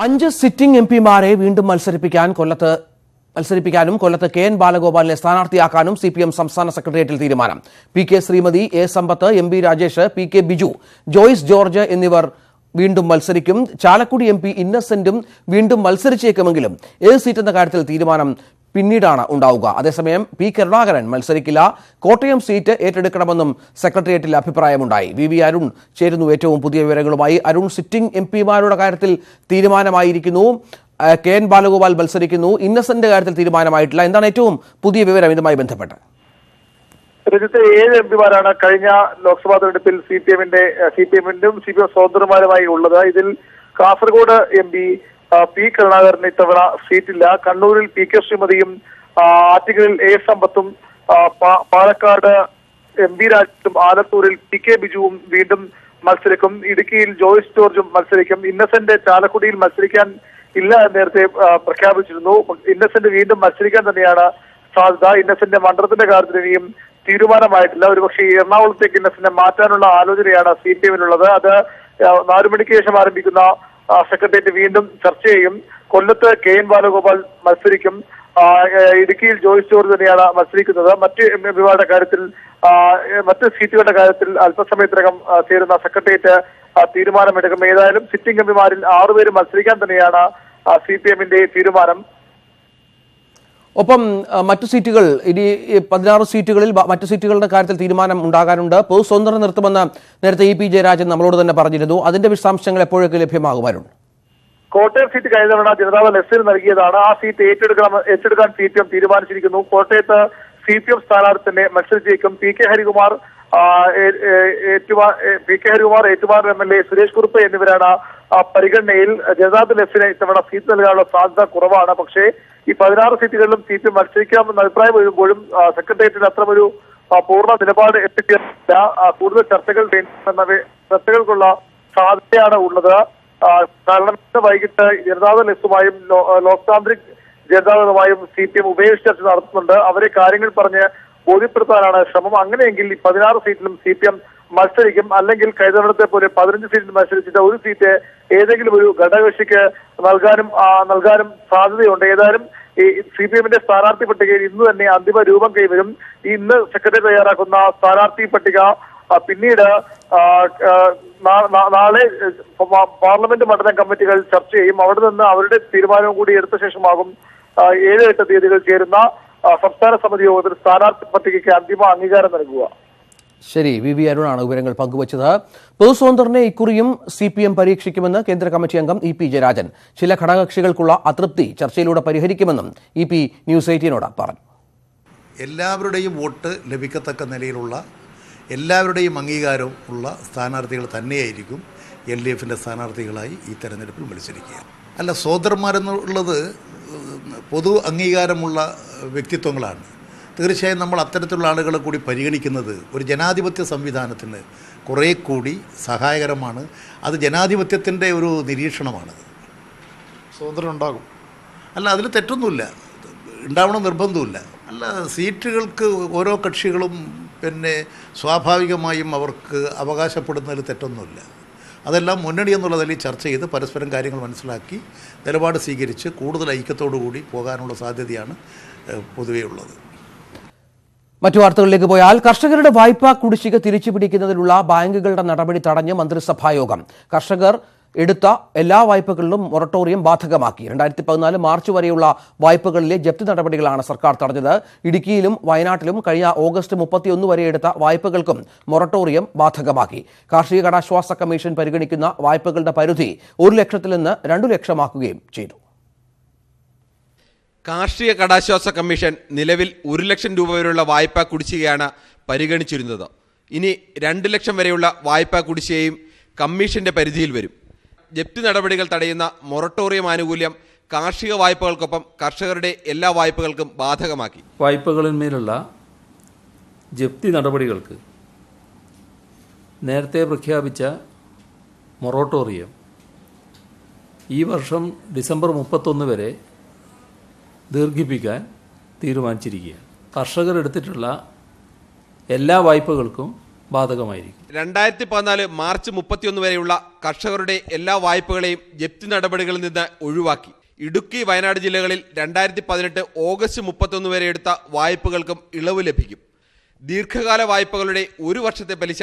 5 sitting എംപിമാരെ വീണ്ടും മത്സരിപ്പിക്കാനും കൊല്ലത്ത് K N. ബാലഗോപാലിനെ സ്ഥാനാർത്ഥിയാക്കാനും CPM സംസ്ഥാന സെക്രട്ടേറിയറ്റിൽ തീരുമാനം. PK. Sreemathi, A. Sampath, MB. Rajesh, PK. Biju, Joyce George എന്നിവർ വീണ്ടും മത്സരിക്കും. ചാലക്കുടി എം.പി. ഇന്നസെന്റും വീണ്ടും മത്സരിച്ചേക്കുമെങ്കിലും ഏത് സീറ്റെന്ന കാര്യത്തിൽ തീരുമാനം പിന്നീടാണ് ഉണ്ടാവുക. അതേസമയം പി. കരുണാകരൻ മത്സരിക്കില്ല. കോട്ടയം സീറ്റ് ഏറ്റെടുക്കണമെന്നും സെക്രട്ടേറിയറ്റിൽ അഭിപ്രായമുണ്ടായി. വി അരുൺ ചേരുന്നു ഏറ്റവും പുതിയ വിവരങ്ങളുമായി. അരുൺ, സിറ്റിംഗ് എംപിമാരുടെ കാര്യത്തിൽ തീരുമാനമായിരിക്കുന്നു. കെ.എൻ. ബാലഗോപാൽ മത്സരിക്കുന്നു. ഇന്നസെന്റ് കാര്യത്തിൽ തീരുമാനമായിട്ടില്ല. എന്താണ് ഏറ്റവും പുതിയ വിവരം ഇതുമായി ബന്ധപ്പെട്ട്? രാജ്യത്തെ 7 എംപിമാരാണ് കഴിഞ്ഞ ലോക്സഭാ തെരഞ്ഞെടുപ്പിൽ സിപിഎമ്മിന്റെയും സിപിഎം സ്വതന്ത്രമാരുമായി ഉള്ളത്. ഇതിൽ കാസർഗോഡ് എംപി പി. കരുണാകരന് ഇത്തവണ സീറ്റില്ല. കണ്ണൂരിൽ പി.കെ. ശ്രീമതിയും ആറ്റിങ്ങലിൽ എ. സമ്പത്തും പാലക്കാട് എം.ബി. രാജേഷും ആലത്തൂരിൽ പി.കെ. ബിജുവും വീണ്ടും മത്സരിക്കും. ഇടുക്കിയിൽ ജോയ്സ് ജോർജും മത്സരിക്കും. ഇന്നസെന്റ് ചാലക്കുടിയിൽ മത്സരിക്കാൻ ഇല്ല എന്ന് നേരത്തെ പ്രഖ്യാപിച്ചിരുന്നു. ഇന്നസെന്റ് വീണ്ടും മത്സരിക്കാൻ തന്നെയാണ് സാധ്യത. ഇന്നസെന്റ് മണ്ഡലത്തിന്റെ കാര്യത്തിൽ ഇനിയും തീരുമാനമായിട്ടില്ല. ഒരുപക്ഷെ എറണാകുളത്തേക്ക് ഇന്നസെന്റ് മാറ്റാനുള്ള ആലോചനയാണ് സിപിഎമ്മിനുള്ളത്. അത് 4 മണിക്ക് ശേഷം ആരംഭിക്കുന്ന സെക്രട്ടേറിയറ്റ് വീണ്ടും ചർച്ച ചെയ്യും. കൊല്ലത്ത് കെ.എൻ. ബാലഗോപാൽ മത്സരിക്കും. ഇടുക്കിയിൽ ജോയ്സ് ജോർജ് തന്നെയാണ് മത്സരിക്കുന്നത്. മറ്റ് എംപിമാരുടെ കാര്യത്തിൽ മറ്റ് സീറ്റുകളുടെ കാര്യത്തിൽ അല്പസമയത്തിനകം ചേരുന്ന സെക്രട്ടേറിയറ്റ് തീരുമാനമെടുക്കും. ഏതായാലും സിറ്റിംഗ് എംപിമാരിൽ 6 പേര് മത്സരിക്കാൻ തന്നെയാണ് സിപിഎമ്മിന്റെ തീരുമാനം. ഒപ്പം മറ്റു സീറ്റുകൾ ഇനി 16 സീറ്റുകളിൽ മറ്റു സീറ്റുകളുടെ കാര്യത്തിൽ തീരുമാനം ഉണ്ടാകാനുണ്ട്. പൊതു സ്വതന്ത്രം നിർത്തുമെന്ന് നേരത്തെ ഇ.പി. ജയരാജൻ നമ്മളോട് തന്നെ പറഞ്ഞിരുന്നു. അതിന്റെ വിശദാംശങ്ങൾ എപ്പോഴൊക്കെ ലഭ്യമാകുമായിരുന്നു? കോട്ടയം സീറ്റ് കഴിഞ്ഞ തവണ ജനതാദൾ എസ് നൽകിയതാണ്. ആ സീറ്റ് ഏറ്റെടുക്കാൻ സിപിഎം തീരുമാനിച്ചിരിക്കുന്നു. കോട്ടയത്ത് സിപിഎം സ്ഥാനാർത്ഥി തന്നെ മത്സരിച്ചേക്കും. P K Harikumar, Ettumanoor MLA, Suresh Kurup എന്നിവരാണ് പരിഗണനയിൽ. ജനതാദൾ എസിന് ഇത്തവണ സീറ്റ് നൽകാനുള്ള സാധ്യത കുറവാണ്. പക്ഷേ ഈ 16 സീറ്റുകളിലും സിപിഎം മത്സരിക്കാമെന്ന അഭിപ്രായം വരുമ്പോഴും സെക്രട്ടേറിയറ്റിൽ അത്തരമൊരു പൂർണ്ണ നിലപാട് എത്തിക്കില്ല. കൂടുതൽ ചർച്ചകൾക്കുള്ള സാധ്യതയാണ് ഉള്ളത്. കാരണം വൈകിട്ട് ജനതാദൾ എസുമായും ലോക് താന്ത്രിക് ജനതാദളുമായും സിപിഎം ഉഭയകക്ഷി ചർച്ച നടത്തുന്നുണ്ട്. അവരെ കാര്യങ്ങൾ പറഞ്ഞ് ബോധ്യപ്പെടുത്താനാണ് ശ്രമം. അങ്ങനെയെങ്കിൽ ഈ 16 സീറ്റിലും സിപിഎം മത്സരിക്കും. അല്ലെങ്കിൽ കഴിഞ്ഞ പോലെ 15 സീറ്റിൽ മത്സരിച്ചിട്ട് ഒരു സീറ്റ് ഏതെങ്കിലും ഒരു ഘടകകക്ഷിക്ക് നൽകാനും സാധ്യതയുണ്ട്. ഏതായാലും ഈ സിപിഎമ്മിന്റെ സ്ഥാനാർത്ഥി പട്ടികയിൽ ഇന്ന് തന്നെ അന്തിമ രൂപം കൈവരും. ഇന്ന് സെക്രട്ടറി തയ്യാറാക്കുന്ന സ്ഥാനാർത്ഥി പട്ടിക പിന്നീട് നാളെ പാർലമെന്റ് മണ്ഡലം കമ്മിറ്റികൾ ചർച്ച ചെയ്യും. അവിടെ നിന്ന് അവരുടെ തീരുമാനവും കൂടി എടുത്ത ശേഷമാകും 7-8 തീയതികൾ ചേരുന്ന സംസ്ഥാന സമിതി യോഗത്തിൽ സ്ഥാനാർത്ഥി പട്ടികയ്ക്ക് അന്തിമ അംഗീകാരം നൽകുക. ശരി, വി അരുണാണ് വിവരങ്ങൾ പങ്കുവച്ചത്. പൊതു സ്വതന്ത്രനെ ഇക്കുറിയും സിപിഎം പരീക്ഷിക്കുമെന്ന് കേന്ദ്ര കമ്മിറ്റി അംഗം ഇ.പി. ജയരാജൻ. ചില ഘടകകക്ഷികൾക്കുള്ള അതൃപ്തി ചർച്ചയിലൂടെ പരിഹരിക്കുമെന്നും ഇ.പി. ന്യൂസ് 18 പറഞ്ഞു. എല്ലാവരുടെയും വോട്ട് ലഭിക്കത്തക്ക നിലയിലുള്ള എല്ലാവരുടെയും അംഗീകാരം ഉള്ള സ്ഥാനാർത്ഥികൾ തന്നെയായിരിക്കും LDFിൻ്റെ സ്ഥാനാർത്ഥികളായി ഈ തെരഞ്ഞെടുപ്പിൽ മത്സരിക്കുക. അല്ല, സോദരന്മാരെന്നുള്ളത് പൊതു അംഗീകാരമുള്ള വ്യക്തിത്വങ്ങളാണ്. തീർച്ചയായും നമ്മൾ അത്തരത്തിലുള്ള ആളുകളെ കൂടി പരിഗണിക്കുന്നത് ഒരു ജനാധിപത്യ സംവിധാനത്തിന് കുറേ കൂടി സഹായകരമാണ്. അത് ജനാധിപത്യത്തിൻ്റെ ഒരു നിരീക്ഷണമാണ്. സ്വതന്ത്രം ഉണ്ടാകും. അല്ല, അതിൽ തെറ്റൊന്നുമില്ല, ഉണ്ടാവണം നിർബന്ധമില്ല. അല്ല, സീറ്റുകൾക്ക് ഓരോ കക്ഷികളും സ്വാഭാവികമായും അവർക്ക് അവകാശപ്പെടുന്നതിൽ തെറ്റൊന്നുമില്ല. അതെല്ലാം മുന്നണി എന്നുള്ള നിലയിൽ ചർച്ച ചെയ്ത് പരസ്പരം കാര്യങ്ങൾ മനസ്സിലാക്കി നിലപാട് സ്വീകരിച്ച് കൂടുതൽ ഐക്യത്തോടു കൂടി പോകാനുള്ള സാധ്യതയാണ് പൊതുവേ ഉള്ളത്. മറ്റു വാർത്തകളിലേക്ക് പോയാൽ കർഷകരുടെ വായ്പാ കുടിശ്ശിക തിരിച്ചുപിടിക്കുന്നതിനുള്ള ബാങ്കുകളുടെ നടപടി തടഞ്ഞ് മന്ത്രിസഭായോഗം. കർഷകർ എടുത്ത എല്ലാ വായ്പകളിലും മൊറട്ടോറിയം ബാധകമാക്കി. 2014 മാർച്ച് വരെയുള്ള വായ്പകളിലെ ജപ്തി നടപടികളാണ് സർക്കാർ തടഞ്ഞത്. ഇടുക്കിയിലും വയനാട്ടിലും കഴിഞ്ഞ ഓഗസ്റ്റ് 31 വരെ എടുത്ത വായ്പകൾക്കും മൊറട്ടോറിയം ബാധകമാക്കി. കാർഷിക കടാശ്വാസ കമ്മീഷൻ പരിഗണിക്കുന്ന വായ്പകളുടെ പരിധി 1 ലക്ഷത്തിൽ നിന്ന് 2 ലക്ഷമാക്കുകയും ചെയ്തു. കാർഷിക കടാശ്വാസ കമ്മീഷൻ നിലവിൽ 1 ലക്ഷം രൂപ വരെയുള്ള വായ്പാ കുടിശ്ശികയാണ് പരിഗണിച്ചിരുന്നത്. ഇനി 2 ലക്ഷം വരെയുള്ള വായ്പാ കുടിശ്ശികയും കമ്മീഷന്റെ പരിധിയിൽ വരും. ജപ്തി നടപടികൾ തടയുന്ന മൊറട്ടോറിയം ആനുകൂല്യം കാർഷിക വായ്പകൾക്കൊപ്പം കർഷകരുടെ എല്ലാ വായ്പകൾക്കും ബാധകമാക്കി. വായ്പകളിന്മേലുള്ള ജപ്തി നടപടികൾക്ക് നേരത്തെ പ്രഖ്യാപിച്ച മൊറട്ടോറിയം ഈ വർഷം ഡിസംബർ 31 വരെ ദീർഘിപ്പിക്കാൻ തീരുമാനിച്ചിരിക്കുകയാണ്. കർഷകർ എടുത്തിട്ടുള്ള എല്ലാ വായ്പകൾക്കും ബാധകമായിരിക്കും. 2014 മാർച്ച് 31 വരെയുള്ള കർഷകരുടെ എല്ലാ വായ്പകളെയും ജപ്തി നടപടികളിൽ നിന്ന് ഒഴിവാക്കി. ഇടുക്കി, വയനാട് ജില്ലകളിൽ 2018 ഓഗസ്റ്റ് 31 വരെ എടുത്ത വായ്പകൾക്കും ഇളവ് ലഭിക്കും. ദീർഘകാല വായ്പകളുടെ 1 വർഷത്തെ പലിശ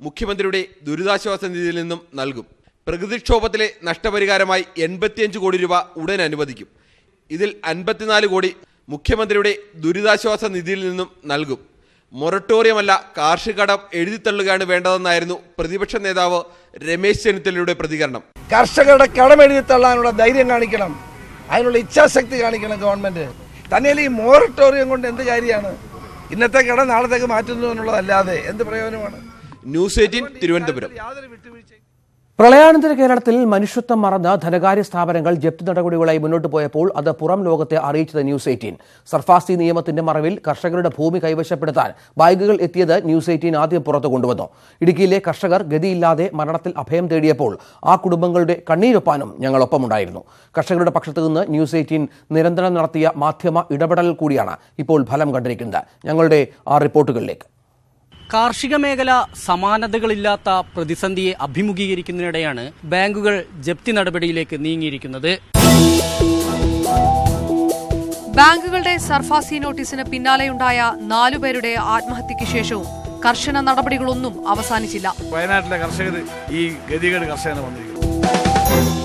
മുഖ്യമന്ത്രിയുടെ ദുരിതാശ്വാസ നിധിയിൽ നിന്നും നൽകും. പ്രകൃതിക്ഷോഭത്തിലെ നഷ്ടപരിഹാരമായി 85 കോടി രൂപ ഉടൻ അനുവദിക്കും. ഇതിൽ 54 കോടി മുഖ്യമന്ത്രിയുടെ ദുരിതാശ്വാസ നിധിയിൽ നിന്നും നൽകും. മൊറട്ടോറിയമല്ല, കാർഷിക കടം എഴുതിത്തള്ളുകയാണ് വേണ്ടതെന്നായിരുന്നു പ്രതിപക്ഷ നേതാവ് രമേശ് ചെന്നിത്തലയുടെ പ്രതികരണം. കർഷകരുടെ കടം എഴുതിത്തള്ളാനുള്ള ധൈര്യം കാണിക്കണം, അതിനുള്ള ഇച്ഛാശക്തി കാണിക്കണം ഗവൺമെന്റ്. തന്നെയല്ല ഈ മൊറട്ടോറിയം കൊണ്ട് എന്ത് കാര്യമാണ്? ഇന്നത്തെ കടം നാളത്തേക്ക് മാറ്റുന്നു എന്നുള്ളതല്ലാതെ എന്ത് പ്രയോജനമാണ്? ന്യൂസ് 18 തിരുവനന്തപുരം. പ്രളയാനന്തര കേരളത്തിൽ മനുഷ്യത്വം മറന്ന ധനകാര്യ സ്ഥാപനങ്ങൾ ജപ്തി നടപടികളായി മുന്നോട്ട് പോയപ്പോൾ അത് പുറം ലോകത്തെ അറിയിച്ചത് ന്യൂസ് 18. സർഫാസി നിയമത്തിന്റെ മറവിൽ കർഷകരുടെ ഭൂമി കൈവശപ്പെടുത്താൻ ബാങ്കുകൾ എത്തിയത് ന്യൂസ് 18 ആദ്യം പുറത്തു കൊണ്ടുവന്നു. ഇടുക്കിയിലെ കർഷകർ ഗതിയില്ലാതെ മരണത്തിൽ അഭയം തേടിയപ്പോൾ ആ കുടുംബങ്ങളുടെ കണ്ണീരൊപ്പാനും ഞങ്ങളൊപ്പമുണ്ടായിരുന്നു. കർഷകരുടെ പക്ഷത്തു നിന്ന് ന്യൂസ് 18 നിരന്തരം നടത്തിയ മാധ്യമ ഇടപെടൽ കൂടിയാണ് ഇപ്പോൾ ഫലം കണ്ടിരിക്കുന്നത്. ഞങ്ങളുടെ ആ റിപ്പോർട്ടുകളിലേക്ക്. കാർഷിക മേഖല സമാനതകളില്ലാത്ത പ്രതിസന്ധിയെ അഭിമുഖീകരിക്കുന്നതിനിടെയാണ് ബാങ്കുകൾ ജപ്തി നടപടിയിലേക്ക് നീങ്ങിയിരിക്കുന്നത്. ബാങ്കുകളുടെ സർഫാസി നോട്ടീസിന് പിന്നാലെയുണ്ടായ 4 പേരുടെ ആത്മഹത്യയ്ക്ക് ശേഷവും കർശന നടപടികളൊന്നും അവസാനിച്ചില്ല. വയനാട്ടിലെ കർഷകർ ഈ ഗതികേട് കർഷകന് വന്നിരിക്കുന്നു.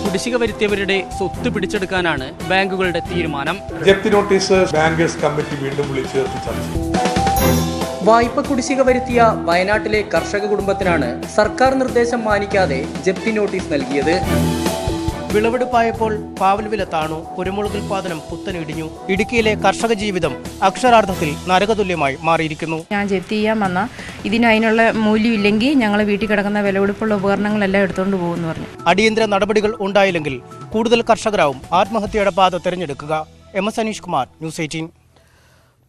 കുടിശ്ശിക വരുത്തിയവരുടെ സ്വത്ത് പിടിച്ചെടുക്കാനാണ് ബാങ്കുകളുടെ തീരുമാനം. ജപ്തി നോട്ടീസ് ബാങ്കേഴ്സ് കമ്മിറ്റി വീണ്ടും വിളിച്ചു ചേർത്ത് ചർച്ച ചെയ്യും. വായ്പ കുടിശ്ശിക വരുത്തിയ വയനാട്ടിലെ കർഷക കുടുംബത്തിനാണ് സർക്കാർ നിർദ്ദേശം മാനിക്കാതെ ജപ്തി നോട്ടീസ് നൽകിയത്. വിളവെടുപ്പായപ്പോൾ പാവൽ വില താണു, കുരുമുളക് ഉൽപാദനം കുത്തനിടിഞ്ഞു. ഇടുക്കിയിലെ കർഷക ജീവിതം അക്ഷരാർത്ഥത്തിൽ നരകതുല്യമായി മാറിയിരിക്കുന്നു. ഞാൻ ജപ്തി ചെയ്യാൻ വന്ന അതിനുള്ള മൂല്യമില്ലെങ്കിൽ ഞങ്ങൾ വീട്ടിൽ കിടക്കുന്ന വിലപിടിപ്പുള്ള ഉപകരണങ്ങളെല്ലാം എടുത്തുകൊണ്ട് പോകുമെന്ന് പറഞ്ഞു. അടിയന്തര നടപടികൾ ഉണ്ടായില്ലെങ്കിൽ കൂടുതൽ കർഷകരാവും ആത്മഹത്യയുടെ പാത തെരഞ്ഞെടുക്കുക. MS Anish Kumar, news 18.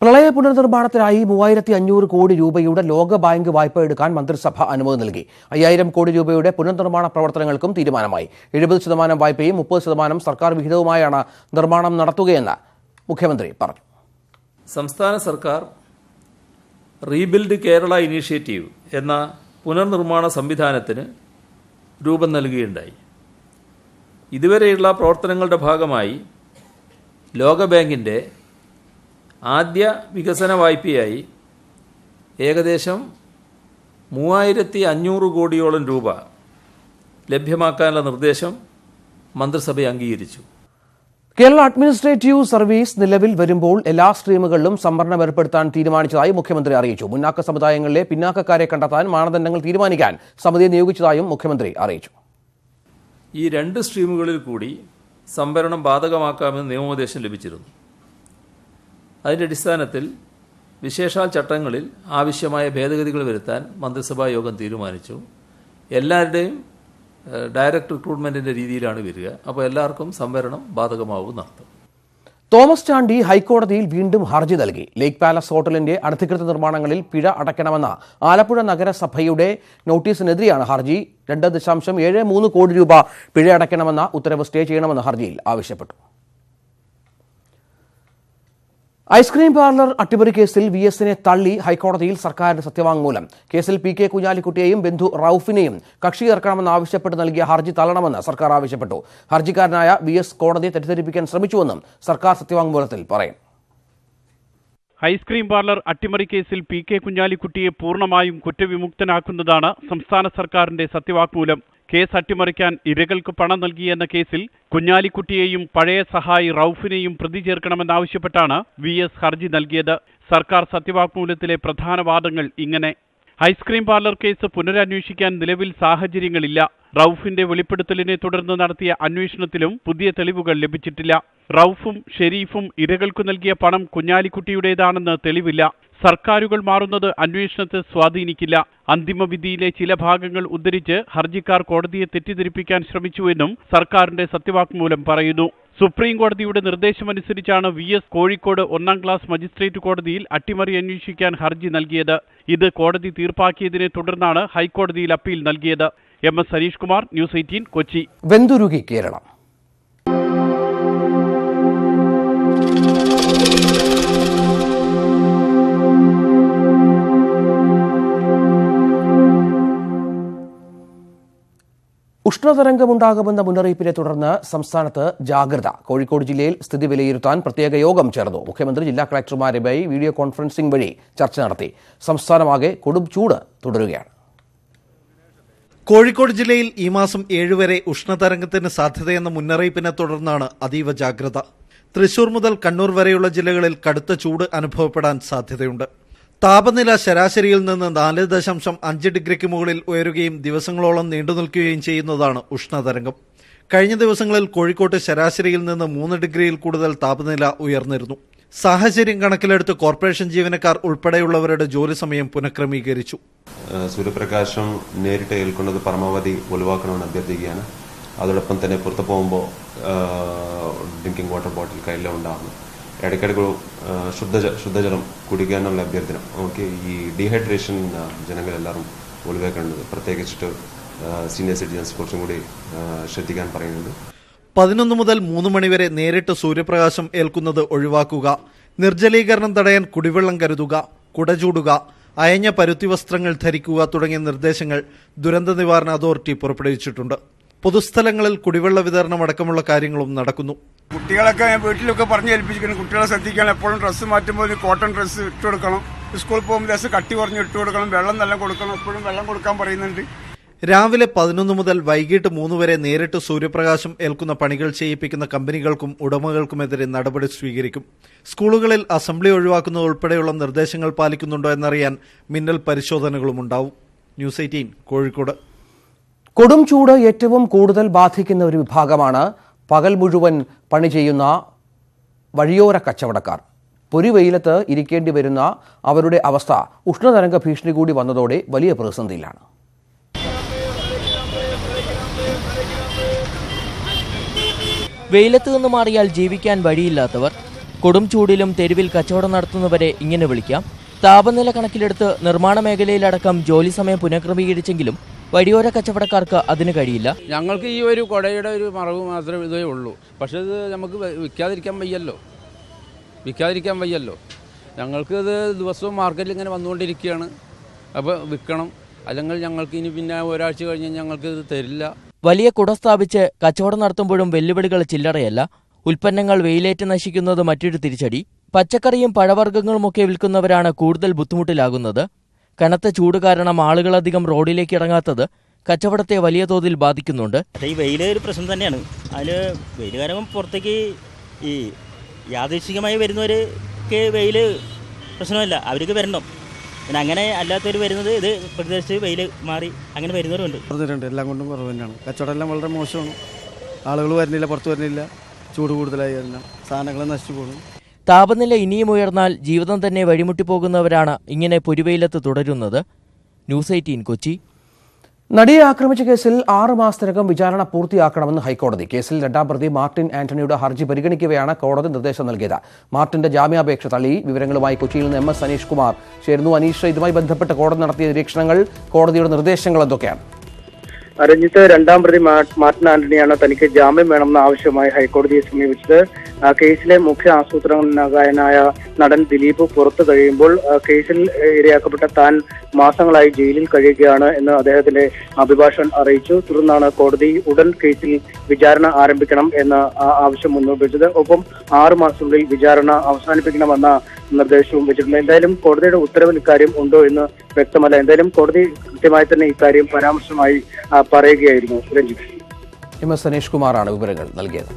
പ്രളയ പുനർനിർമ്മാണത്തിനായി 3500 കോടി രൂപയുടെ ലോകബാങ്ക് വായ്പ എടുക്കാൻ മന്ത്രിസഭ അനുമതി നൽകി. 5000 കോടി രൂപയുടെ പുനർനിർമ്മാണ പ്രവർത്തനങ്ങൾക്കും തീരുമാനമായി. 70% വായ്പയും 30% സർക്കാർ വിഹിതവുമായാണ് നിർമ്മാണം നടത്തുകയെന്ന് മുഖ്യമന്ത്രി പറഞ്ഞു. സംസ്ഥാന സർക്കാർ റീബിൽഡ് കേരള ഇനീഷ്യേറ്റീവ് എന്ന പുനർനിർമ്മാണ സംവിധാനത്തിന് രൂപം നൽകുകയുണ്ടായി. ഇതുവരെയുള്ള പ്രവർത്തനങ്ങളുടെ ഭാഗമായി ലോകബാങ്കിൻ്റെ ആദ്യ വികസന വായ്പയായി ഏകദേശം 3500 കോടിയോളം രൂപ ലഭ്യമാക്കാനുള്ള നിർദ്ദേശം മന്ത്രിസഭ അംഗീകരിച്ചു. കേരള അഡ്മിനിസ്ട്രേറ്റീവ് സർവീസ് നിലവിൽ വരുമ്പോൾ എല്ലാ സ്ട്രീമുകളിലും സംവരണം ഏർപ്പെടുത്താൻ തീരുമാനിച്ചതായി മുഖ്യമന്ത്രി അറിയിച്ചു. മുന്നാക്ക സമുദായങ്ങളിലെ പിന്നാക്കക്കാരെ കണ്ടെത്താൻ മാനദണ്ഡങ്ങൾ തീരുമാനിക്കാൻ സമിതിയെ നിയോഗിച്ചതായും മുഖ്യമന്ത്രി അറിയിച്ചു. ഈ 2 സ്ട്രീമുകളിൽ കൂടി സംവരണം ബാധകമാക്കാമെന്ന് നിയമോപദേശം ലഭിച്ചിരുന്നു. അതിൻ്റെ അടിസ്ഥാനത്തിൽ വിശേഷാൽ ചട്ടങ്ങളിൽ ആവശ്യമായ ഭേദഗതികൾ വരുത്താൻ മന്ത്രിസഭാ യോഗം തീരുമാനിച്ചു. എല്ലാവരുടെയും ഡയറക്റ്റ് റിക്രൂട്ട്മെൻറ്റിൻ്റെ രീതിയിലാണ് വരിക. അപ്പോൾ എല്ലാവർക്കും സംവരണം ബാധകമാവുമെന്നർത്ഥം. തോമസ് ചാണ്ടി ഹൈക്കോടതിയിൽ വീണ്ടും ഹർജി നൽകി. ലേക്ക് പാലസ് ഹോട്ടലിന്റെ അനധികൃത നിർമ്മാണങ്ങളിൽ പിഴ അടയ്ക്കണമെന്ന ആലപ്പുഴ നഗരസഭയുടെ നോട്ടീസിനെതിരെയാണ് ഹർജി. 2.73 കോടി രൂപ പിഴ അടയ്ക്കണമെന്ന ഉത്തരവ് സ്റ്റേ ചെയ്യണമെന്ന് ഹർജിയിൽ ആവശ്യപ്പെട്ടു. ഐസ്ക്രീം പാർലർ അട്ടിമറി കേസിൽ VS-നെ തള്ളി ഹൈക്കോടതിയിൽ സർക്കാരിന്റെ സത്യവാങ്മൂലം. കേസിൽ PK കുഞ്ഞാലിക്കുട്ടിയെയും ബന്ധു റൌഫിനെയും കക്ഷി ചേർക്കണമെന്ന് ആവശ്യപ്പെട്ട് നൽകിയ ഹർജി തള്ളണമെന്ന് സർക്കാർ ആവശ്യപ്പെട്ടു. ഹർജിക്കാരനായ VS കോടതിയെ തെറ്റിദ്ധരിപ്പിക്കാൻ ശ്രമിച്ചുവെന്നും സർക്കാർ സത്യവാങ്മൂലത്തിൽ പറയും. ഐസ്ക്രീം പാർലർ അട്ടിമറി കേസിൽ PK കുഞ്ഞാലിക്കുട്ടിയെ പൂർണ്ണമായും കുറ്റവിമുക്തനാക്കുന്നതാണ് സംസ്ഥാന സർക്കാരിന്റെ സത്യവാങ്മൂലം. കേസ് അട്ടിമറിക്കാൻ ഇരകൾക്ക് പണം നൽകിയെന്ന കേസിൽ കുഞ്ഞാലിക്കുട്ടിയെയും പഴയ സഹായി റൌഫിനെയും പ്രതി ചേർക്കണമെന്നാവശ്യപ്പെട്ടാണ് VS ഹർജി നൽകിയത്. സർക്കാർ സത്യവാങ്മൂലത്തിലെ പ്രധാന വാദങ്ങൾ ഇങ്ങനെ: ഐസ്ക്രീം പാർലർ കേസ് പുനരന്വേഷിക്കാൻ നിലവിൽ സാഹചര്യങ്ങളില്ല. റൌഫിന്റെ വെളിപ്പെടുത്തലിനെ തുടർന്ന് നടത്തിയ അന്വേഷണത്തിലും പുതിയ തെളിവുകൾ ലഭിച്ചിട്ടില്ല. റൌഫും ഷെരീഫും ഇരകൾക്കു നൽകിയ പണം കുഞ്ഞാലിക്കുട്ടിയുടേതാണെന്ന് തെളിവില്ല. സർക്കാരുകൾ മാറുന്നത് അന്വേഷണത്തെ സ്വാധീനിക്കില്ല. അന്തിമവിധിയിലെ ചില ഭാഗങ്ങൾ ഉദ്ധരിച്ച് ഹർജിക്കാർ കോടതിയെ തെറ്റിദ്ധരിപ്പിക്കാൻ ശ്രമിച്ചുവെന്നും സർക്കാരിന്റെ സത്യവാങ്മൂലം പറയുന്നു. സുപ്രീം കോടതിയുടെ നിർദ്ദേശമനുസരിച്ചാണ് VS കോഴിക്കോട് 1ാം ക്ലാസ് മജിസ്ട്രേറ്റ് കോടതിയിൽ അട്ടിമറി അന്വേഷിക്കാൻ ഹർജി നൽകിയത്. ഇത് കോടതി തീർപ്പാക്കിയതിനെ തുടർന്നാണ് ഹൈക്കോടതിയിൽ അപ്പീൽ നൽകിയത്. MS Anish Kumar, news 18, Kochi. വെന്തുരുകി കേരളം. ഉഷ്ണതരംഗമുണ്ടാകുമെന്ന മുന്നറിയിപ്പിനെ തുടർന്ന് സംസ്ഥാനത്ത് ജാഗ്രത. കോഴിക്കോട് ജില്ലയിൽ സ്ഥിതി വിലയിരുത്താൻ പ്രത്യേക യോഗം ചേർന്നു. മുഖ്യമന്ത്രി ജില്ലാ കളക്ടർമാരുമായി വീഡിയോ കോൺഫറൻസിംഗ് വഴി ചർച്ച നടത്തി. സംസ്ഥാനമാകെ കൊടും ചൂട് തുടരുകയാണ്. കോഴിക്കോട് ജില്ലയിൽ ഈ മാസം 7 വരെ ഉഷ്ണതരംഗത്തിന് സാധ്യതയെന്ന മുന്നറിയിപ്പിനെ തുടർന്നാണ് അതീവ ജാഗ്രത. തൃശൂർ മുതൽ കണ്ണൂർ വരെയുള്ള ജില്ലകളിൽ കടുത്ത ചൂട് അനുഭവപ്പെടാൻ സാധ്യതയുണ്ട്. താപനില ശരാശരിയിൽ നിന്ന് 4.5 ഡിഗ്രിക്ക് മുകളിൽ ഉയരുകയും ദിവസങ്ങളോളം നീണ്ടുനിൽക്കുകയും ചെയ്യുന്നതാണ് ഉഷ്ണതരംഗം. കഴിഞ്ഞ ദിവസങ്ങളിൽ കോഴിക്കോട്ട് ശരാശരിയിൽ നിന്ന് 3 ഡിഗ്രിയിൽ കൂടുതൽ താപനില ഉയർന്നിരുന്നു. സാഹചര്യം കണക്കിലെടുത്ത് കോർപ്പറേഷൻ ജീവനക്കാർ ഉൾപ്പെടെയുള്ളവരുടെ ജോലി സമയം പുനഃക്രമീകരിച്ചു. സൂര്യപ്രകാശം നേരിട്ട് ഏൽക്കുന്നത് പരമാവധി ഒഴിവാക്കണമെന്ന് അഭ്യർത്ഥിക്കുകയാണ്. അതോടൊപ്പം തന്നെ പുറത്തു പോകുമ്പോൾ ഡ്രിങ്കിങ് വാട്ടർ ബോട്ടിൽ കയ്യിലുണ്ടാകുന്നു. ഇടയ്ക്കിടയ്ക്ക് ശുദ്ധജലം കുടിക്കാനുള്ള അഭ്യർത്ഥന. നമുക്ക് ഈ ഡീഹൈഡ്രേഷൻ ജനങ്ങളെല്ലാവരും ഒഴിവാക്കേണ്ടത്, പ്രത്യേകിച്ചിട്ട് സീനിയർ സിറ്റിസൺസ് കുറച്ചും കൂടി ശ്രദ്ധിക്കാൻ പറയുന്നുണ്ട്. 11 മുതൽ 3 മണിവരെ നേരിട്ട് സൂര്യപ്രകാശം ഏൽക്കുന്നത് ഒഴിവാക്കുക, നിർജ്ജലീകരണം തടയാൻ കുടിവെള്ളം കരുതുക, കുട ചൂടുക, അയഞ്ഞ പരുത്തി വസ്ത്രങ്ങൾ ധരിക്കുക തുടങ്ങിയ നിർദ്ദേശങ്ങൾ ദുരന്ത നിവാരണ അതോറിറ്റി പുറപ്പെടുവിച്ചിട്ടുണ്ട്. പൊതുസ്ഥലങ്ങളിൽ കുടിവെള്ള വിതരണം അടക്കമുള്ള കാര്യങ്ങളും നടക്കുന്നു. കുട്ടികളൊക്കെ വീട്ടിലൊക്കെ പറഞ്ഞു ഏൽപ്പിച്ചിരിക്കുന്നു. കുട്ടികളെ ശ്രദ്ധിക്കണം. എപ്പോഴും ഡ്രസ്സ് മാറ്റുമ്പോൾ കോട്ടൺ ഡ്രസ്സ് ഇട്ട് കൊടുക്കണം. സ്കൂളിൽ പോകുമ്പോൾ ഡ്രസ്സ് കട്ടി കുറഞ്ഞ് ഇട്ട് കൊടുക്കണം. വെള്ളം നല്ല കൊടുക്കണം. എപ്പോഴും വെള്ളം കൊടുക്കാൻ പറയുന്നുണ്ട്. രാവിലെ 11 മുതൽ വൈകിട്ട് 3 വരെ നേരിട്ട് സൂര്യപ്രകാശം ഏൽക്കുന്ന പണികൾ ചെയ്യിപ്പിക്കുന്ന കമ്പനികൾക്കും ഉടമകൾക്കുമെതിരെ നടപടി സ്വീകരിക്കും. സ്കൂളുകളിൽ അസംബ്ലി ഒഴിവാക്കുന്നത് ഉൾപ്പെടെയുള്ള നിർദ്ദേശങ്ങൾ പാലിക്കുന്നുണ്ടോ എന്നറിയാൻ മിന്നൽ പരിശോധനകളും ഉണ്ടാവും. ന്യൂസ് 18 കോഴിക്കോട്. കൊടും ചൂട് ഏറ്റവും കൂടുതൽ ബാധിക്കുന്ന ഒരു വിഭാഗമാണ് പകൽ മുഴുവൻ പണി ചെയ്യുന്ന വഴിയോര കച്ചവടക്കാർ. പൊരിവെയിലത്ത് ഇരിക്കേണ്ടി വരുന്ന അവരുടെ അവസ്ഥ ഉഷ്ണതരംഗ ഭീഷണി കൂടി വന്നതോടെ വലിയ പ്രതിസന്ധിയിലാണ്. വെയിലത്ത് നിന്ന് മാറിയാൽ ജീവിക്കാൻ വഴിയില്ലാത്തവർ, കൊടും ചൂടിലും തെരുവിൽ കച്ചവടം നടത്തുന്നവരെ ഇങ്ങനെ വിളിക്കാം. താപനില കണക്കിലെടുത്ത് നിർമ്മാണ മേഖലയിലടക്കം ജോലി സമയം പുനഃക്രമീകരിച്ചെങ്കിലും വഴിയോര കച്ചവടക്കാർക്ക് അതിന് കഴിയില്ല. ഞങ്ങൾക്ക് ഈ ഒരു കുടയുടെ ഒരു മറവ് മാത്രമേ ഇതേ ഉള്ളൂ. പക്ഷേ ഇത് നമുക്ക് വിൽക്കാതിരിക്കാൻ വയ്യല്ലോ. ഞങ്ങൾക്ക് ഇത് ദിവസവും മാർക്കറ്റിൽ ഇങ്ങനെ വന്നുകൊണ്ടിരിക്കുകയാണ്. അപ്പോൾ വിൽക്കണം, അല്ലെങ്കിൽ ഞങ്ങൾക്ക് ഇനി പിന്നെ ഒരാഴ്ച കഴിഞ്ഞ് ഞങ്ങൾക്ക് ഇത് തരില്ല. വലിയ കുട സ്ഥാപിച്ച് കച്ചവടം നടത്തുമ്പോഴും വെല്ലുവിളികൾ ചില്ലറയല്ല. ഉൽപ്പന്നങ്ങൾ വെയിലേറ്റ് നശിക്കുന്നത് മറ്റൊരു തിരിച്ചടി. പച്ചക്കറിയും പഴവർഗ്ഗങ്ങളുമൊക്കെ വിൽക്കുന്നവരാണ് കൂടുതൽ ബുദ്ധിമുട്ടിലാകുന്നത്. കനത്ത ചൂട് കാരണം ആളുകളധികം റോഡിലേക്ക് ഇറങ്ങാത്തത് കച്ചവടത്തെ വലിയ തോതിൽ ബാധിക്കുന്നുണ്ട്. ഈ വെയിൽ ഒരു പ്രശ്നം തന്നെയാണ്. അതിൽ വെയിൽ കാരണം പുറത്തേക്ക് ഈ യാദൃശ്ചികമായി വരുന്നവർക്ക് വെയിൽ പ്രശ്നമല്ല, അവർക്ക് വരണം. പിന്നെ അങ്ങനെ അല്ലാത്തവർ വരുന്നത് ഇത് പ്രദേശത്ത് വെയിൽ മാറി അങ്ങനെ വരുന്നവരുണ്ട്. എല്ലാം കൊണ്ടും കുറവ് തന്നെയാണ്. കച്ചവടം എല്ലാം വളരെ മോശമാണ്. ആളുകൾ വരുന്നില്ല, പുറത്ത് വരുന്നില്ല. ചൂട് കൂടുതലായി വരുന്ന സാധനങ്ങൾ നശിച്ചു പോകുന്നു. താപനില ഇനിയും ഉയർന്നാൽ ജീവിതം തന്നെ വഴിമുട്ടിപ്പോകുന്നവരാണ് ഇങ്ങനെ പൊരിവെയിലത്ത് തുടരുന്നത്. ന്യൂസ് 18 കൊച്ചി. നടിയെ ആക്രമിച്ച കേസിൽ 6 മാസത്തിനകം വിചാരണ പൂർത്തിയാക്കണമെന്ന് ഹൈക്കോടതി. കേസിൽ 2ാം പ്രതി മാർട്ടിൻ ആന്റണിയുടെ ഹർജി പരിഗണിക്കവെയാണ് കോടതി നിർദ്ദേശം നൽകിയത്. മാർട്ടിന്റെ ജാമ്യാപേക്ഷ തള്ളി. വിവരങ്ങളുമായി കൊച്ചിയിൽ നിന്ന് MS അനീഷ് കുമാർ ചേരുന്നു. അനീഷ്, ഇതുമായി ബന്ധപ്പെട്ട് കോടതി നടത്തിയ നിരീക്ഷണങ്ങൾ, കോടതിയുടെ നിർദ്ദേശങ്ങൾ എന്തൊക്കെയാണ്? രഞ്ജിത്ത്, 2ാം പ്രതി മാർട്ടിൻ ആന്റണിയാണ് തനിക്ക് ജാമ്യം വേണമെന്ന ആവശ്യമായി ഹൈക്കോടതിയെ സമീപിച്ചത്. കേസിലെ മുഖ്യ ആസൂത്രകനായ നടൻ ദിലീപ് പുറത്തു കഴിയുമ്പോൾ കേസിൽ ഇരയാക്കപ്പെട്ട താൻ മാസങ്ങളായി ജയിലിൽ കഴിയുകയാണ് എന്ന് അദ്ദേഹത്തിന്റെ അഭിഭാഷകൻ അറിയിച്ചു. തുടർന്നാണ് കോടതി ഉടൻ കേസിൽ വിചാരണ ആരംഭിക്കണം എന്ന ആവശ്യം മുന്നോട്ട് വെച്ചത്. ഒപ്പം 6 മാസത്തിനുള്ളിൽ വിചാരണ അവസാനിപ്പിക്കണമെന്ന നിർദ്ദേശവും വെച്ചിട്ടുണ്ട്. എന്തായാലും കോടതിയുടെ ഉത്തരവിൽ ഇക്കാര്യം ഉണ്ടോ എന്ന് വ്യക്തമല്ല. എന്തായാലും കോടതി കൃത്യമായി തന്നെ ഇക്കാര്യം പരാമർശമായി പറയുകയായിരുന്നു. രഞ്ജിത്ത്, MS അനീഷ് കുമാറാണ് വിവരങ്ങൾ നൽകിയത്.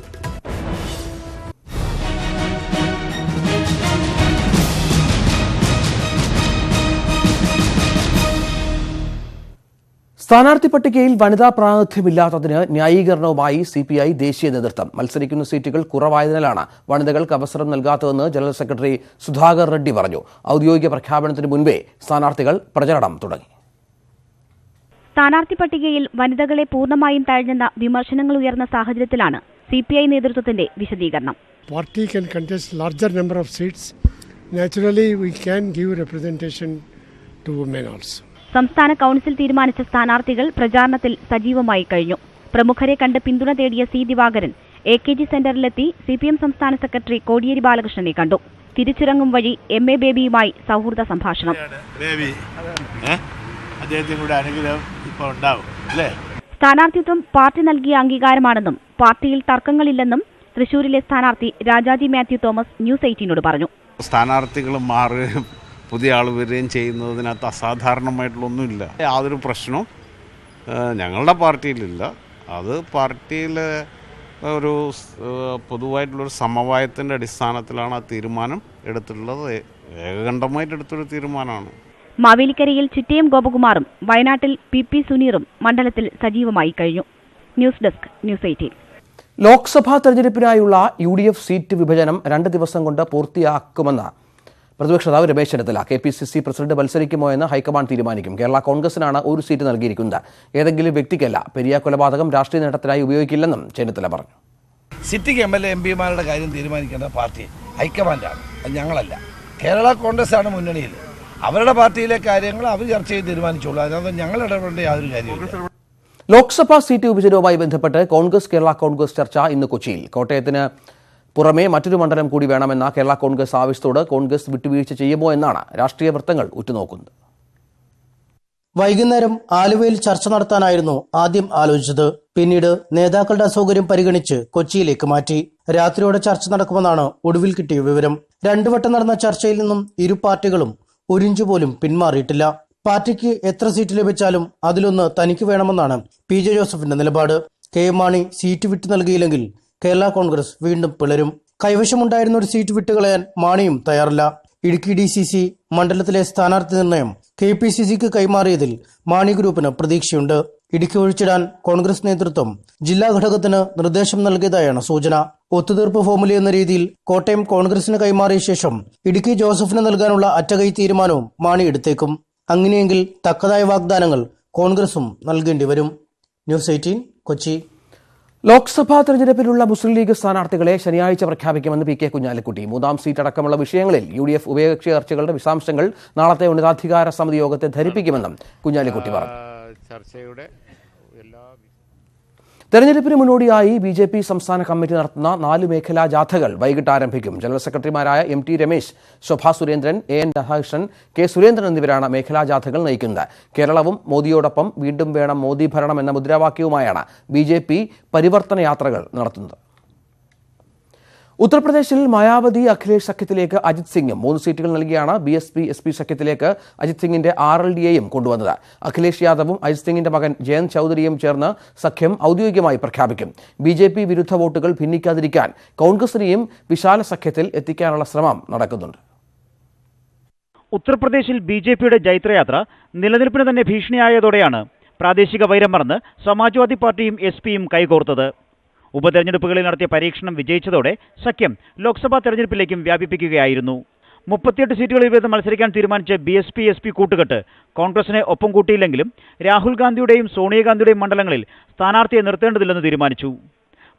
സ്ഥാനാർത്ഥി പട്ടികയിൽ വനിതാ പ്രാതിനിധ്യമില്ലാത്തതിന് ന്യായീകരണവുമായി CPI ദേശീയ നേതൃത്വം. മത്സരിക്കുന്ന സീറ്റുകൾ കുറവായതിനാലാണ് വനിതകൾക്ക് അവസരം നൽകാത്തതെന്ന് ജനറൽ സെക്രട്ടറി സുധാകർ റെഡ്ഡി പറഞ്ഞു. ഔദ്യോഗിക പ്രഖ്യാപനത്തിന് മുൻപേ സ്ഥാനാർത്ഥികൾ പ്രചരണം തുടങ്ങി. സ്ഥാനാർത്ഥി പട്ടികയിൽ വനിതകളെ പൂർണ്ണമായും തഴഞ്ഞെന്ന വിമർശനങ്ങൾ ഉയർന്ന സാഹചര്യത്തിലാണ് CPI നേതൃത്വത്തിന്റെ വിശദീകരണം. Party can contest larger number of seats. Naturally, we can give representation to women also. സംസ്ഥാന കൌൺസിൽ തീരുമാനിച്ച സ്ഥാനാർത്ഥികൾ പ്രചാരണത്തിൽ സജീവമായി കഴിഞ്ഞു. പ്രമുഖരെ കണ്ട് പിന്തുണ തേടിയ C. ദിവാകരൻ AKG സെന്ററിലെത്തി CPM സംസ്ഥാന സെക്രട്ടറി കോടിയേരി ബാലകൃഷ്ണനെ കണ്ടു. തിരിച്ചിറങ്ങും വഴി MA ബേബിയുമായി സൗഹൃദ സംഭാഷണം. സ്ഥാനാർത്ഥിത്വം പാർട്ടി നൽകിയ അംഗീകാരമാണെന്നും പാർട്ടിയിൽ തർക്കങ്ങളില്ലെന്നും തൃശൂരിലെ സ്ഥാനാർത്ഥി രാജാജി മാത്യു തോമസ് ന്യൂസ് 18നോട് പറഞ്ഞു. സ്ഥാനാർത്ഥികൾ മാറുകയും പുതിയ ആൾ വരികയും ചെയ്യുന്നതിനകത്ത് അസാധാരണമായിട്ടുള്ളൊന്നുമില്ല. യാതൊരു പ്രശ്നവും ഞങ്ങളുടെ പാർട്ടിയിലില്ല. അത് പാർട്ടിയിലെ ഒരു പൊതുവായിട്ടുള്ളൊരു സമവായത്തിൻ്റെ അടിസ്ഥാനത്തിലാണ് ആ തീരുമാനം എടുത്തിട്ടുള്ളത്. ഏകകണ്ഠമായിട്ട് എടുത്തൊരു തീരുമാനമാണ്. മാവേലിക്കരയിൽ ചിറ്റയം ഗോപകുമാറും വയനാട്ടിൽ പി സുനീറും മണ്ഡലത്തിൽ സജീവമായി കഴിഞ്ഞു. News desk news 18. ലോക്സഭാ തെരഞ്ഞെടുപ്പിനായുള്ള UDF സീറ്റ് വിഭജനം 2 ദിവസം കൊണ്ട് പൂർത്തിയാക്കുമെന്ന് പ്രതിപക്ഷ നേതാവ് രമേശ് ചെന്നിത്തല. KPCC പ്രസിഡന്റ് മത്സരിക്കുമോ എന്ന് ഹൈക്കമാൻഡ് തീരുമാനിക്കും. കേരള കോൺഗ്രസിനാണ് ഒരു സീറ്റ് നൽകിയിരിക്കുന്നത്. ഏതെങ്കിലും വ്യക്തിക്കല്ല. പെരിയ കൊലപാതകം രാഷ്ട്രീയ നേട്ടത്തിനായി ഉപയോഗിക്കില്ലെന്നും ചെന്നിത്തല പറഞ്ഞു. സിറ്റിംഗ് MLA MPമാരുടെ കാര്യം തീരുമാനിക്കേണ്ട പാർട്ടി ഹൈക്കമാൻഡാണ്, അത് ഞങ്ങളല്ല. കേരള കോൺഗ്രസ് ആണ് മുന്നണിയിൽ. അവരുടെ പാർട്ടിയിലെ കാര്യങ്ങൾ അവർ ചർച്ച ചെയ്ത് തീരുമാനിച്ചോളൂ. അതിനകത്ത് ഞങ്ങൾ ഇടപെടേണ്ട യാതൊരു കാര്യമില്ല. ലോക്സഭാ സീറ്റ് വിഭജനവുമായി ബന്ധപ്പെട്ട് കോൺഗ്രസ് കേരള കോൺഗ്രസ് ചർച്ച ഇന്ന് കൊച്ചിയിൽ. കോട്ടയത്തിന് പുറമെ മറ്റൊരു മണ്ഡലം കൂടി വേണമെന്ന കേരള കോൺഗ്രസ് ആവശ്യത്തോട് കോൺഗ്രസ് വിട്ടുവീഴ്ച ചെയ്യുമോ എന്നാണ് രാഷ്ട്രീയ വൃത്തങ്ങൾ ഉറ്റുനോക്കുന്നത്. വൈകുന്നേരം ആലുവയിൽ ചർച്ച നടത്താനായിരുന്നു ആദ്യം ആലോചിച്ചത്. പിന്നീട് നേതാക്കളുടെ അസൗകര്യം പരിഗണിച്ച് കൊച്ചിയിലേക്ക് മാറ്റി. രാത്രിയോടെ ചർച്ച നടക്കുമെന്നാണ് ഒടുവിൽ കിട്ടിയ വിവരം. 2 വട്ടം നടന്ന ചർച്ചയിൽ നിന്നും ഇരു പാർട്ടികളും ഒരിഞ്ചു പോലും പിന്മാറിയിട്ടില്ല. പാർട്ടിക്ക് എത്ര സീറ്റ് ലഭിച്ചാലും അതിലൊന്ന് തനിക്ക് വേണമെന്നാണ് PJ ജോസഫിന്റെ നിലപാട്. KM മാണി സീറ്റ് വിട്ടു നൽകിയില്ലെങ്കിൽ കേരള കോൺഗ്രസ് വീണ്ടും പിളരും. കൈവശമുണ്ടായിരുന്ന ഒരു സീറ്റ് വിട്ടുകളയാൻ മാണിയും തയ്യാറല്ല. ഇടുക്കി DCC മണ്ഡലത്തിലെ സ്ഥാനാർത്ഥി നിർണയം KPCCക്ക് കൈമാറിയതിൽ മാണി ഗ്രൂപ്പിന് പ്രതീക്ഷയുണ്ട്. ഇടുക്കി ഒഴിച്ചിടാൻ കോൺഗ്രസ് നേതൃത്വം ജില്ലാ ഘടകത്തിന് നിർദ്ദേശം നൽകിയതായാണ് സൂചന. ഒത്തുതീർപ്പ് ഫോർമുല എന്ന രീതിയിൽ കോട്ടയം കോൺഗ്രസിന് കൈമാറിയ ശേഷം ഇടുക്കി ജോസഫിന് നൽകാനുള്ള അറ്റകൈ തീരുമാനവും മാണി എടുത്തേക്കും. അങ്ങനെയെങ്കിൽ തക്കതായ വാഗ്ദാനങ്ങൾ കോൺഗ്രസും നൽകേണ്ടി വരും. ന്യൂസ് 18 കൊച്ചി. ലോക്സഭാ തെരഞ്ഞെടുപ്പിലുള്ള മുസ്ലിം ലീഗ് സ്ഥാനാർത്ഥികളെ ശനിയാഴ്ച പ്രഖ്യാപിക്കുമെന്ന് PK കുഞ്ഞാലിക്കുട്ടി. 3ാം സീറ്റ് അടക്കമുള്ള വിഷയങ്ങളിൽ UDF ഉഭയകക്ഷി ചർച്ചകളുടെ വിശദാംശങ്ങൾ നാളത്തെ ഉന്നതാധികാര സമിതി യോഗത്തെ ധരിപ്പിക്കുമെന്നും കുഞ്ഞാലിക്കുട്ടി പറഞ്ഞു. തെരഞ്ഞെടുപ്പിന് മുന്നോടിയായി BJP സംസ്ഥാന കമ്മിറ്റി നടത്തുന്ന 4 മേഖലാ ജാഥകൾ വൈകിട്ട് ആരംഭിക്കും. ജനറൽ സെക്രട്ടറിമാരായ MT Ramesh, Shobha Surendran, AN Radhakrishnan, K Surendran എന്നിവരാണ് മേഖലാ ജാഥകൾ നയിക്കുന്നത്. കേരളവും മോദിയോടൊപ്പം വീണ്ടും വേണം മോദി ഭരണം എന്ന മുദ്രാവാക്യവുമായാണ് BJP പരിവർത്തന യാത്രകൾ നടത്തുന്നത്. ഉത്തർപ്രദേശിൽ മായാവതി അഖിലേഷ് സഖ്യത്തിലേക്ക് അജിത് സിംഗും 3 സീറ്റുകൾ നൽകിയാണ് BSP-SP സഖ്യത്തിലേക്ക് അജിത് സിംഗിന്റെ RLDയെയും കൊണ്ടുവന്നത്. അഖിലേഷ് യാദവും അജിത് സിംഗിന്റെ മകൻ ജയന്ത് ചൌധരിയും ചേർന്ന് സഖ്യം ഔദ്യോഗികമായി പ്രഖ്യാപിക്കും. BJP വിരുദ്ധ വോട്ടുകൾ ഭിന്നിക്കാതിരിക്കാൻ കോൺഗ്രസിനെയും വിശാല സഖ്യത്തിൽ എത്തിക്കാനുള്ള ശ്രമം നടക്കുന്നുണ്ട്. ഉത്തർപ്രദേശിൽ BJPയുടെ ജൈത്രയാത്ര നിലനിൽപ്പിന് തന്നെ ഭീഷണിയായതോടെയാണ് പ്രാദേശിക വൈരം മറന്ന് സമാജ്വാദി പാർട്ടിയും SP-യും കൈകോർത്തത്. ഉപതെരഞ്ഞെടുപ്പുകളിൽ നടത്തിയ പരീക്ഷണം വിജയിച്ചതോടെ സഖ്യം ലോക്സഭാ തെരഞ്ഞെടുപ്പിലേക്കും വ്യാപിപ്പിക്കുകയായിരുന്നു. 38 സീറ്റുകളിൽ വീതം മത്സരിക്കാൻ തീരുമാനിച്ച BSP-SP കൂട്ടുകെട്ട് കോൺഗ്രസിനെ ഒപ്പം കൂട്ടിയില്ലെങ്കിലും രാഹുൽ ഗാന്ധിയുടെയും സോണിയാഗാന്ധിയുടെയും മണ്ഡലങ്ങളിൽ സ്ഥാനാർത്ഥിയെ നിർത്തേണ്ടതില്ലെന്ന് തീരുമാനിച്ചു.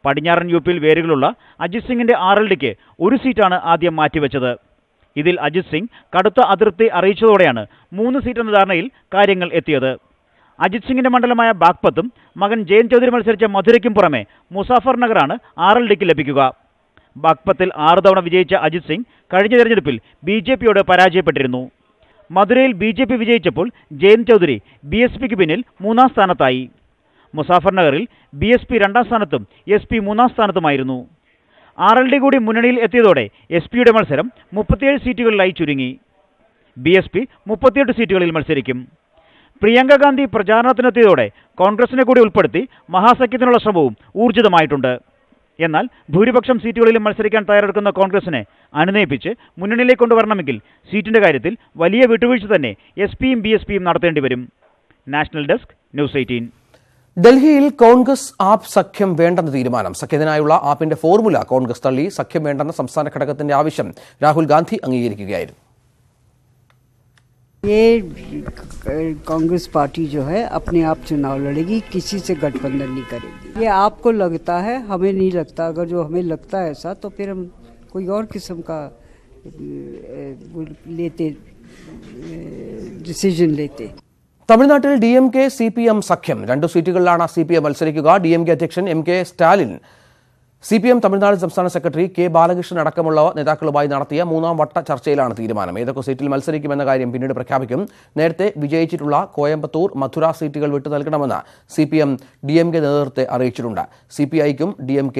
പടിഞ്ഞാറൻ UPയിൽ വേരുകളുള്ള അജിത് സിംഗിന്റെ RLDക്ക് 1 സീറ്റാണ് ആദ്യം മാറ്റിവെച്ചത്. ഇതിൽ അജിത് സിംഗ് കടുത്ത അതൃപ്തി അറിയിച്ചതോടെയാണ് 3 സീറ്റ് എന്ന ധാരണയിൽ കാര്യങ്ങൾ എത്തിയത്. അജിത് സിംഗിന്റെ മണ്ഡലമായ ബാഗ്പത്തും മകൻ ജയന്ത് ചൌധരി മത്സരിച്ച മധുരയ്ക്കും പുറമെ മുസാഫർ നഗറാണ് RLDക്ക് ലഭിക്കുക. ബാഗ്പത്തിൽ 6 തവണ വിജയിച്ച അജിത് സിംഗ് കഴിഞ്ഞ തെരഞ്ഞെടുപ്പിൽ BJPയോട് പരാജയപ്പെട്ടിരുന്നു. മധുരയിൽ BJP വിജയിച്ചപ്പോൾ ജയന്ത് ചൌധരി BSPക്ക് പിന്നിൽ 3ാം സ്ഥാനത്തായി. മുസാഫർ നഗറിൽ BSP 2ാം സ്ഥാനത്തും SP 3ാം സ്ഥാനത്തുമായിരുന്നു. RLD കൂടി മുന്നണിയിൽ എത്തിയതോടെ SP-യുടെ മത്സരം 37 സീറ്റുകളിലായി ചുരുങ്ങി. BSP 38 സീറ്റുകളിൽ മത്സരിക്കും. പ്രിയങ്ക ഗാന്ധി പ്രചാരണത്തിനെത്തിയതോടെ കോൺഗ്രസിനെ കൂടി ഉൾപ്പെടുത്തി മഹാസഖ്യത്തിനുള്ള ശ്രമവും ഊർജിതമായിട്ടുണ്ട്. എന്നാൽ ഭൂരിപക്ഷം സീറ്റുകളിലും മത്സരിക്കാൻ തയ്യാറെടുക്കുന്ന കോൺഗ്രസിനെ അനുനയിപ്പിച്ച് മുന്നണിയിലേക്ക് കൊണ്ടുവരണമെങ്കിൽ സീറ്റിന്റെ കാര്യത്തിൽ വലിയ വിട്ടുവീഴ്ച തന്നെ SP-യും BSP-യും നടത്തേണ്ടി വരും. National desk news 18. ഡൽഹിയിൽ കോൺഗ്രസ് ആപ്പ് സഖ്യം വേണ്ടെന്ന തീരുമാനം. സഖ്യത്തിനായുള്ള ആപ്പിന്റെ ഫോർമുല കോൺഗ്രസ് തള്ളി. സഖ്യം വേണ്ടെന്ന സംസ്ഥാന ഘടകത്തിന്റെ ആവശ്യം രാഹുൽ ഗാന്ധി അംഗീകരിക്കുകയായിരുന്നു. ये कांग्रेस पार्टी जो है अपने आप चुनाव लड़ेगी, किसी से गठबंधन नहीं करेगी. ये आपको लगता है, हमें नहीं लगता. अगर जो हमें लगता है ऐसा तो फिर हम कोई और किस्म का डिसीजन लेते. തമിഴ്നാട്ടിൽ DMK-CPM സഖ്യം 2 സീറ്റുകളിലാണ് CPM മത്സരിക്കുക. DMK അധ്യക്ഷൻ MK സ്റ്റാലിൻ CPM തമിഴ്നാട് സംസ്ഥാന സെക്രട്ടറി കെ ബാലകൃഷ്ണൻ അടക്കമുള്ള നേതാക്കളുമായി നടത്തിയ മൂന്നാം വട്ട ചർച്ചയിലാണ് തീരുമാനം. ഏതൊക്കെ സീറ്റിൽ മത്സരിക്കുമെന്ന കാര്യം പിന്നീട് പ്രഖ്യാപിക്കും. നേരത്തെ വിജയിച്ചിട്ടുള്ള കോയമ്പത്തൂർ, മധുര സീറ്റുകൾ വിട്ടു നൽകണമെന്ന് CPM DMK നേതൃത്വത്തെ അറിയിച്ചിട്ടുണ്ട്. CPIക്കും DMK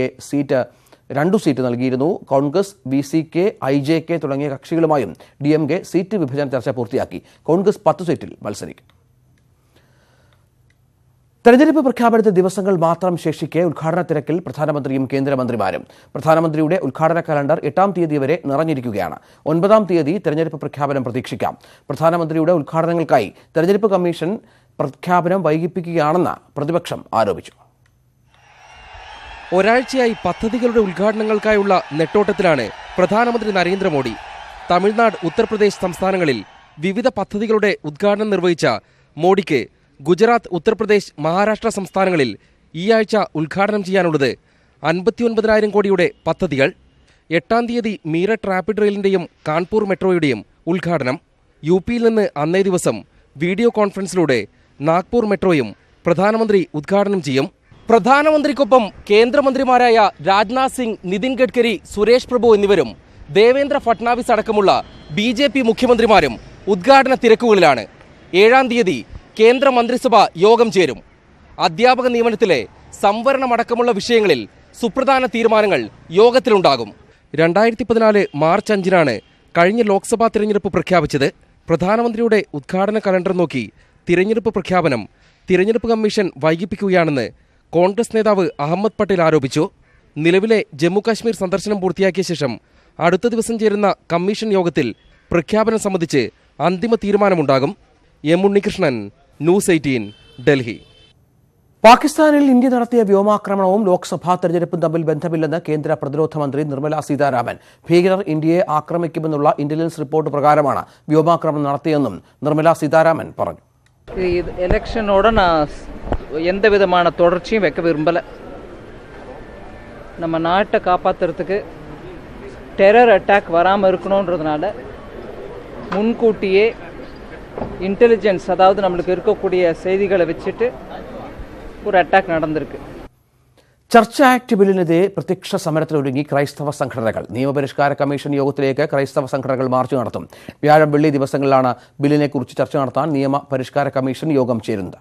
രണ്ടു സീറ്റ് നൽകിയിരുന്നു. കോൺഗ്രസ്, VCK, IJK തുടങ്ങിയ കക്ഷികളുമായും DMK സീറ്റ് വിഭജന ചർച്ച പൂർത്തിയാക്കി. കോൺഗ്രസ് 10 സീറ്റിൽ മത്സരിക്കും. തെരഞ്ഞെടുപ്പ് പ്രഖ്യാപനത്തിന് ദിവസങ്ങൾ മാത്രം ശേഷിക്കെ ഉദ്ഘാടന തിരക്കിൽ പ്രധാനമന്ത്രിയും കേന്ദ്രമന്ത്രിമാരും. പ്രധാനമന്ത്രിയുടെ ഉദ്ഘാടന കലണ്ടർ 8-ാം തീയതി വരെ നിറഞ്ഞിരിക്കുകയാണ്. 9-ാം തീയതി തെരഞ്ഞെടുപ്പ് പ്രഖ്യാപനം പ്രതീക്ഷിക്കാം. പ്രധാനമന്ത്രിയുടെ ഉദ്ഘാടനങ്ങൾക്കായി തെരഞ്ഞെടുപ്പ് കമ്മീഷൻ പ്രഖ്യാപനം വൈകിപ്പിക്കുകയാണെന്ന് പ്രതിപക്ഷം ആരോപിച്ചു. ഒരാഴ്ചയായി പദ്ധതികളുടെ ഉദ്ഘാടനങ്ങൾക്കായുള്ള നെട്ടോട്ടത്തിലാണ് പ്രധാനമന്ത്രി നരേന്ദ്രമോദി. തമിഴ്നാട്, ഉത്തർപ്രദേശ് സംസ്ഥാനങ്ങളിൽ വിവിധ പദ്ധതികളുടെ ഉദ്ഘാടനം നിർവഹിച്ച മോഡിക്ക് ഗുജറാത്ത്, ഉത്തർപ്രദേശ്, മഹാരാഷ്ട്ര സംസ്ഥാനങ്ങളിൽ ഈ ആഴ്ച ഉദ്ഘാടനം ചെയ്യാനുള്ളത് 59,000 കോടിയുടെ പദ്ധതികൾ. 8-ാം തീയതി മീററ്റ് റാപ്പിഡ് റെയിലിന്റെയും കാൺപൂർ മെട്രോയുടെയും ഉദ്ഘാടനം. UPയിൽ നിന്ന് അന്നേ ദിവസം വീഡിയോ കോൺഫറൻസിലൂടെ നാഗ്പൂർ മെട്രോയും പ്രധാനമന്ത്രി ഉദ്ഘാടനം ചെയ്യും. പ്രധാനമന്ത്രിക്കൊപ്പം കേന്ദ്രമന്ത്രിമാരായ രാജ്നാഥ് സിംഗ്, നിതിൻ ഗഡ്കരി, സുരേഷ് പ്രഭു എന്നിവരും ദേവേന്ദ്ര ഫട്നാവിസ് അടക്കമുള്ള BJP മുഖ്യമന്ത്രിമാരും ഉദ്ഘാടന തിരക്കുകളിലാണ്. 7-ാം തീയതി കേന്ദ്ര മന്ത്രിസഭ യോഗം ചേരും. അധ്യാപക നിയമനത്തിലെ സംവരണമടക്കമുള്ള വിഷയങ്ങളിൽ സുപ്രധാന തീരുമാനങ്ങൾ യോഗത്തിലുണ്ടാകും. 2014 മാർച്ച് 5-നാണ് കഴിഞ്ഞ ലോക്സഭാ തിരഞ്ഞെടുപ്പ് പ്രഖ്യാപിച്ചത്. പ്രധാനമന്ത്രിയുടെ ഉദ്ഘാടന കലണ്ടർ നോക്കി തിരഞ്ഞെടുപ്പ് പ്രഖ്യാപനം തിരഞ്ഞെടുപ്പ് കമ്മീഷൻ വൈകിപ്പിക്കുകയാണെന്ന് കോൺഗ്രസ് നേതാവ് അഹമ്മദ് പട്ടേൽ ആരോപിച്ചു. നിലവിലെ ജമ്മുകാശ്മീർ സന്ദർശനം പൂർത്തിയാക്കിയ ശേഷം അടുത്ത ദിവസം ചേരുന്ന കമ്മീഷൻ യോഗത്തിൽ പ്രഖ്യാപനം സംബന്ധിച്ച് അന്തിമ തീരുമാനമുണ്ടാകും. M. ഉണ്ണികൃഷ്ണൻ, ന്യൂസ് 18, ഡൽഹി. പാകിസ്ഥാനിൽ ഇന്ത്യ നടത്തിയ വ്യോമാക്രമണവും ലോക്സഭാ തെരഞ്ഞെടുപ്പും തമ്മിൽ ബന്ധമില്ലെന്ന് കേന്ദ്ര പ്രതിരോധ മന്ത്രി നിർമ്മല സീതാരാമൻ. ഭീകരർ ഇന്ത്യയെ ആക്രമിക്കുമെന്നുള്ള ഇന്റലിജൻസ് റിപ്പോർട്ട് പ്രകാരമാണ് വ്യോമാക്രമണം നടത്തിയെന്നും നിർമ്മല സീതാരാമൻ പറഞ്ഞു. எலெக்ஷனோட நான் எந்த விதமான தொடர்ச்சியும் வைக்க விரும்பலை. நம்ம நாட்டை காப்பாற்றுறதுக்கு டெரர் அட்டாக் வராமல் இருக்கணுன்றதுனால முன்கூட்டியே இன்டெலிஜென்ஸ், அதாவது நம்மளுக்கு இருக்கக்கூடிய செய்திகளை வச்சுட்டு ஒரு அட்டாக் நடந்திருக்கு. ചർച്ച ആക്ട് ബില്ലിനെതിരെ പ്രത്യക്ഷ സമരത്തിനൊരുങ്ങി ക്രൈസ്തവ സംഘടനകൾ. നിയമപരിഷ്കാര കമ്മീഷൻ യോഗത്തിലേക്ക് ക്രൈസ്തവ സംഘടനകൾ മാർച്ച് നടത്തും. വ്യാഴം, വെള്ളി ദിവസങ്ങളിലാണ് ബില്ലിനെക്കുറിച്ച് ചർച്ച നടത്താൻ നിയമ പരിഷ്കാര കമ്മീഷൻ യോഗം ചേരുന്നത്.